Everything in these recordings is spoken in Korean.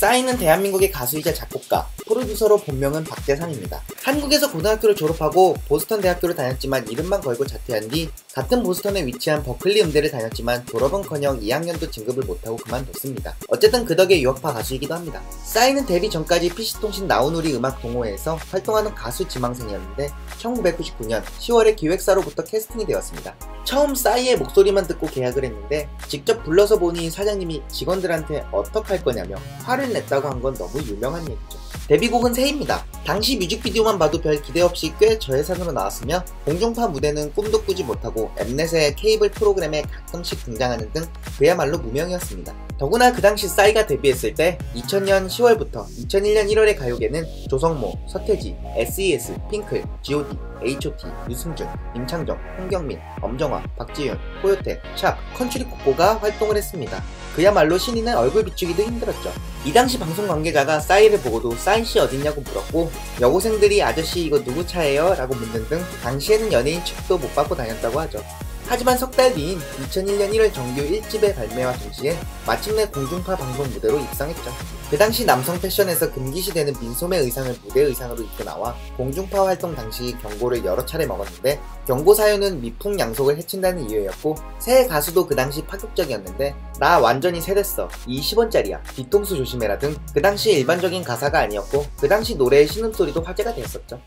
싸이는 대한민국의 가수이자 작곡가, 프로듀서로 본명은 박대상입니다. 한국에서 고등학교를 졸업하고 보스턴 대학교를 다녔지만 이름만 걸고 자퇴한 뒤 같은 보스턴에 위치한 버클리 음대를 다녔지만 졸업은커녕 2학년도 진급을 못하고 그만뒀습니다. 어쨌든 그 덕에 유학파 가수이기도 합니다. 싸이는 데뷔 전까지 PC통신 나우누리 음악 동호회에서 활동하는 가수 지망생이었는데 1999년 10월에 기획사로부터 캐스팅이 되었습니다. 처음 싸이의 목소리만 듣고 계약을 했는데 직접 불러서 보니 사장님이 직원들한테 어떡할 거냐며 화를 냈다고 한 건 너무 유명한 얘기죠. 데뷔곡은 새입니다. 당시 뮤직비디오만 봐도 별 기대 없이 꽤 저예산으로 나왔으며 공중파 무대는 꿈도 꾸지 못하고 엠넷의 케이블 프로그램에 가끔씩 등장하는 등 그야말로 무명이었습니다. 더구나 그 당시 싸이가 데뷔했을 때 2000년 10월부터 2001년 1월의 가요계는 조성모, 서태지, SES, 핑클, G.O.D, H.O.T, 유승준, 임창정, 홍경민, 엄정화, 박지윤, 코요테, 샵, 컨츄리 코코가 활동을 했습니다. 그야말로 신인은 얼굴 비추기도 힘들었죠. 이 당시 방송 관계자가 싸이를 보고도 싸이씨 어딨냐고 물었고 여고생들이 아저씨 이거 누구 차예요? 라고 묻는 등 당시에는 연예인 취급도 못 받고 다녔다고 하죠. 하지만 석 달 뒤인 2001년 1월 정규 1집의 발매와 동시에 마침내 공중파 방송 무대로 입성했죠. 그 당시 남성 패션에서 금기시되는 민소매 의상을 무대 의상으로 입고 나와 공중파 활동 당시 경고를 여러 차례 먹었는데 경고 사유는 미풍양속을 해친다는 이유였고 새 가수도 그 당시 파격적이었는데 나 완전히 새됐어 20원짜리야 뒤통수 조심해라 등 그 당시 일반적인 가사가 아니었고 그 당시 노래의 신음소리도 화제가 되었었죠.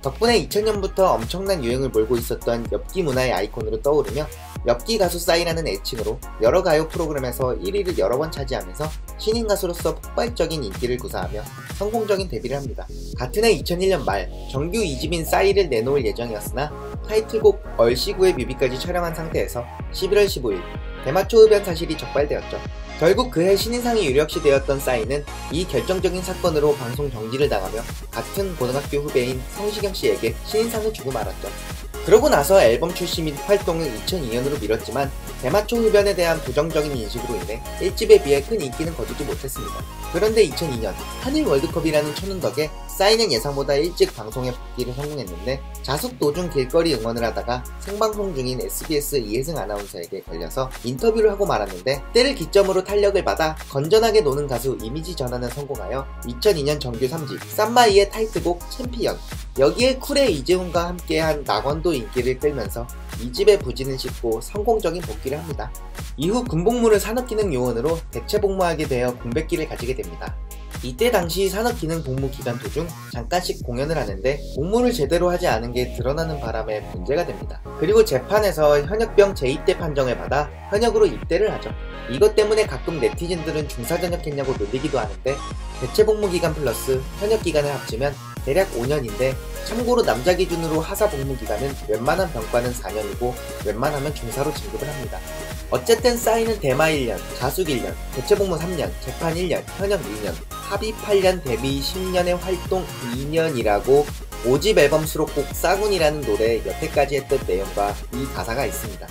덕분에 2000년부터 엄청난 유행을 몰고 있었던 엽기 문화의 아이콘으로 떠오르며 엽기 가수 싸이라는 애칭으로 여러 가요 프로그램에서 1위를 여러 번 차지하면서 신인 가수로서 폭발적인 인기를 구사하며 성공적인 데뷔를 합니다. 같은 해 2001년 말 정규 2집인 싸이를 내놓을 예정이었으나 타이틀곡 얼씨구의 뮤비까지 촬영한 상태에서 11월 15일 대마초 흡연 사실이 적발되었죠. 결국 그해 신인상이 유력시 되었던 싸이는 이 결정적인 사건으로 방송 정지를 당하며 같은 고등학교 후배인 성시경씨에게 신인상을 주고 말았죠. 그러고 나서 앨범 출시 및 활동을 2002년으로 미뤘지만 대마초 흡연에 대한 부정적인 인식으로 인해 1집에 비해 큰 인기는 거두지 못했습니다. 그런데 2002년 한일 월드컵이라는 초는 덕에 싸이는 예상보다 일찍 방송에 복귀를 성공했는데 자숙 도중 길거리 응원을 하다가 생방송 중인 SBS 이혜승 아나운서에게 걸려서 인터뷰를 하고 말았는데 때를 기점으로 탄력을 받아 건전하게 노는 가수 이미지 전환에 성공하여 2002년 정규 3집 쌈마이의 타이틀곡 챔피언 여기에 쿨의 이재훈과 함께한 낙원도 인기를 끌면서 2집의 부진을 싣고 성공적인 복귀를 합니다. 이후 군복무를 산업기능 요원으로 대체 복무하게 되어 공백기를 가지게 됩니다. 이때 당시 산업기능 복무 기간 도중 잠깐씩 공연을 하는데 복무를 제대로 하지 않은 게 드러나는 바람에 문제가 됩니다. 그리고 재판에서 현역병 재입대 판정을 받아 현역으로 입대를 하죠. 이것 때문에 가끔 네티즌들은 중사전역했냐고 놀리기도 하는데 대체 복무 기간 플러스 현역 기간을 합치면 대략 5년인데 참고로 남자 기준으로 하사 복무 기간은 웬만한 병과는 4년이고 웬만하면 중사로 진급을 합니다. 어쨌든 싸이는 대마 1년, 자숙 1년, 대체 복무 3년, 재판 1년, 현역 2년, 합의 8년, 데뷔 10년의 활동 2년이라고 5집 앨범 수록곡 싸군이라는 노래에 여태까지 했던 내용과 이 가사가 있습니다.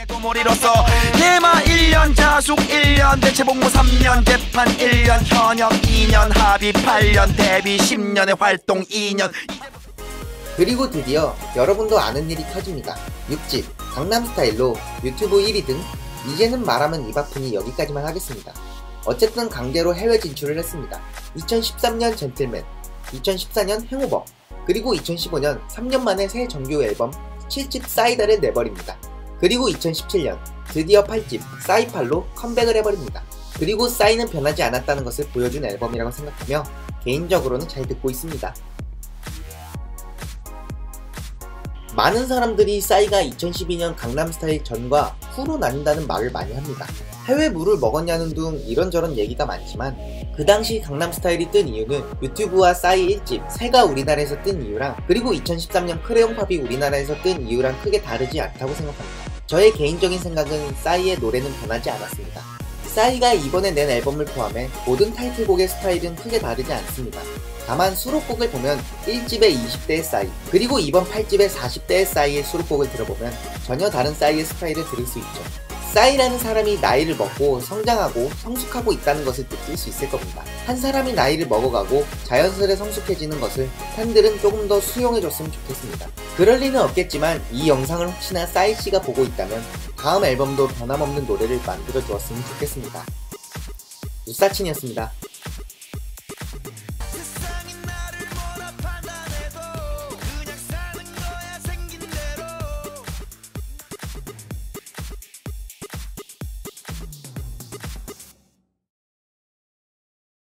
도몰이로서 대마 1년, 자숙 1년, 대체 복무 3년, 재판 1년, 현역 2년, 합의 8년, 데뷔 10년의 활동 2년. 그리고 드디어 여러분도 아는 일이 터집니다. 6집 강남스타일로 유튜브 1위 등 이제는 말하면 입 아프니 여기까지만 하겠습니다. 어쨌든 강제로 해외 진출을 했습니다. 2013년 젠틀맨, 2014년 행오버, 그리고 2015년 3년 만에 새 정규 앨범 7집 싸이다를 내버립니다. 그리고 2017년 드디어 8집 싸이팔로 컴백을 해버립니다. 그리고 싸이는 변하지 않았다는 것을 보여준 앨범이라고 생각하며 개인적으로는 잘 듣고 있습니다. 많은 사람들이 싸이가 2012년 강남스타일 전과 후로 나뉜다는 말을 많이 합니다. 해외 물을 먹었냐는 둥 이런저런 얘기가 많지만 그 당시 강남스타일이 뜬 이유는 유튜브와 싸이 1집 새가 우리나라에서 뜬 이유랑 그리고 2013년 크레용팝이 우리나라에서 뜬 이유랑 크게 다르지 않다고 생각합니다. 저의 개인적인 생각은 싸이의 노래는 변하지 않았습니다. 싸이가 이번에 낸 앨범을 포함해 모든 타이틀곡의 스타일은 크게 다르지 않습니다. 다만 수록곡을 보면 1집의 20대의 싸이 그리고 이번 8집의 40대의 싸이의 수록곡을 들어보면 전혀 다른 싸이의 스타일을 들을 수 있죠. 싸이라는 사람이 나이를 먹고 성장하고 성숙하고 있다는 것을 느낄 수 있을 겁니다. 한 사람이 나이를 먹어가고 자연스레 성숙해지는 것을 팬들은 조금 더 수용해줬으면 좋겠습니다. 그럴 리는 없겠지만 이 영상을 혹시나 싸이씨가 보고 있다면 다음 앨범도 변함없는 노래를 만들어 주었으면 좋겠습니다. 우사친이었습니다.